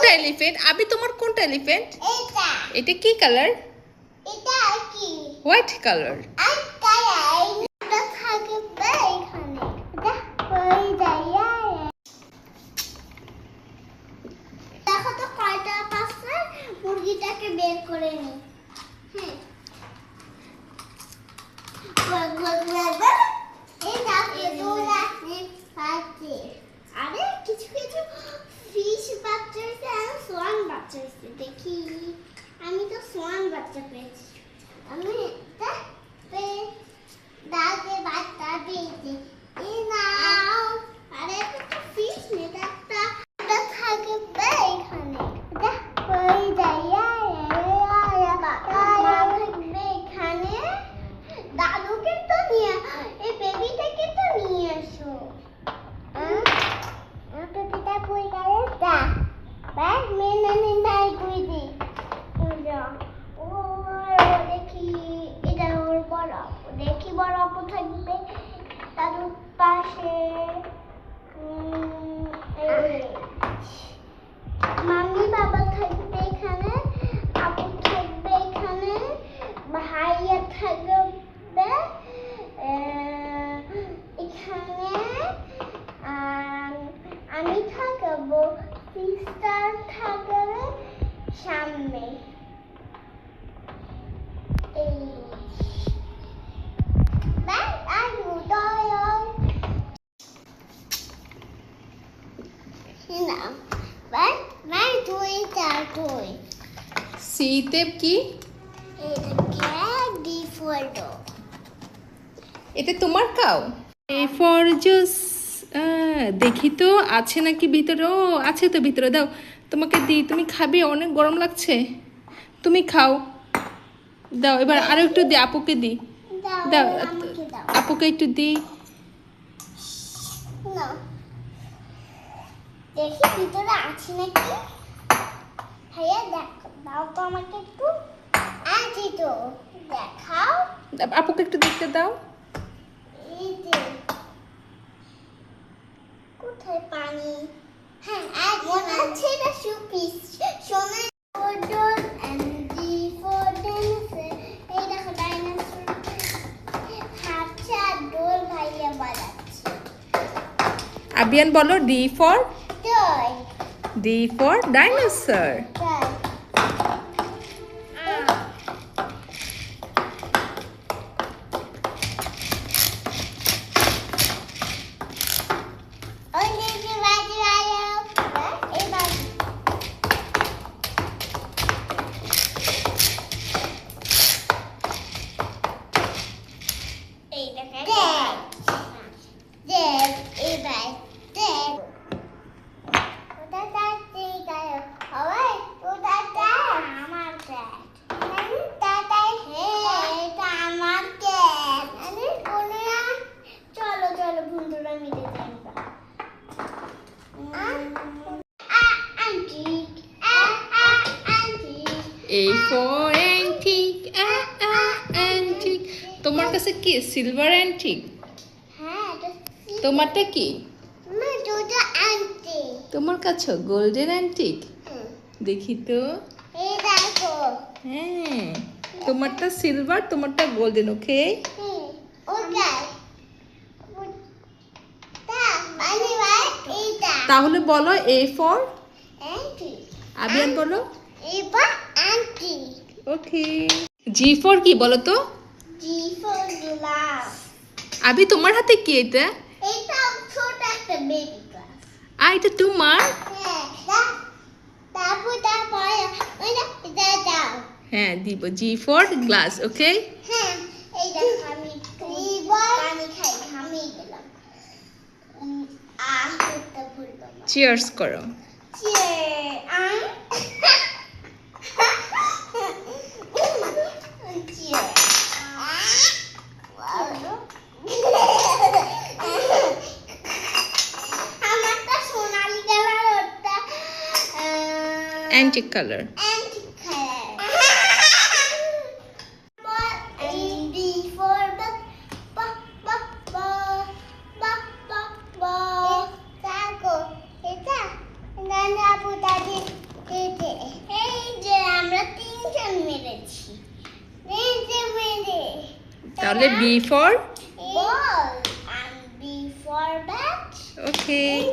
কোনটা এলিফ্যান্ট? আবি তোমার কোনটা এলিফ্যান্ট? এটা এটা কি কালার? এটা কি হোয়াইট কালার। আর কালাই এটা থাকবে এখানে এটা কই যায় দেখো তো কয়টা পাশে মুরগিটাকে বের করে নি হ্যাঁ এই দেখো দুলা পাচ্ছে আরে কিছু কিছু ফিশ বাচ্চা হয়েছে আর সোয়ান বাচ্চা হয়েছে দেখি আমি তো সোয়ান বাচ্চা পেয়েছি আমি দাগে বাচ্চা পেয়েছি এই নাও আরে এটা তো ফিশ নেই একটা এটা থাকবে এখানে এটা কই যায় থাকবে এখানে দাদুকে তো নিয়ে এই বেবিটাকে তো নিয়ে আসো বেবিটা কই গেল যা বাস মেনে নাই কই দি ও দেখি এটা ওর বড় আপু দেখি বড় আপু থাকবে দাদুর পাশে মাম্মি বাবা থাকবে এখানে আপু থাকবে এখানে ভাইয়া থাকবে এখানে আমি থাকবো সিস্টার থাকবে সামনে এই বাই আই উদয় না বাই বাই তুই তুই সিতে কি? এটা ক্যাট ডি ফর ডগ এটা তোমার কাউ? A for juice. দেখি তো আছে নাকি ভিতরে। ও আছে তো ভিতরে, দাও তোমাকে দিই, তুমি খাবে, অনেক গরম লাগছে, তুমি খাও, দাও। এবার আরো একটু দিই, আপুকে দিই, দাও আমাকে দাও আপুকে একটু দিই। না দেখি ভিতরে আছে নাকি ভাইয়া দাও তো আমাকে একটু আছে তো দেখাও আপুকে একটু দেখতে দাও। এই যে কোথায় পানি হ্যাঁ মনে আছে এটা সুপিস সোনা ফোটন এন্ড ডি ফোটন এই দেখো ডাইনোসর হাতটা ডোল ভাইয়া বাজাচ্ছে আবিয়ান বলো ডি ফর ডই ডাইনোসর। ডই A for antique, antique. তোমার কাছে কি সিলভার অ্যান্টিক? তোমারটা কি? তোমার কাছে গোল্ডেন অ্যান্টিক। দেখি তো। হ্যাঁ, তোমারটা সিলভার, তোমারটা গোল্ডেন। ওকে, তাহলে বলো এ ফর আবিয়ান বলো। ওকে, জি ফর কি বলো তো? আবি তোমার হাতে কি এটা? এটা ছোট একটা বেবি গ্লাস এটা তোমার? হ্যাঁ দিব। G for glass. ওকে, হ্যাঁ এই দেখো আমি পানি খাই আমি গেলাম করতে ভুলবো না চিয়ার্স করো। Antique color. এই যে আমরা তিনজন মেরেছি। এই যে মেরে। তাহলে B for ball, and B for bat. Okay এই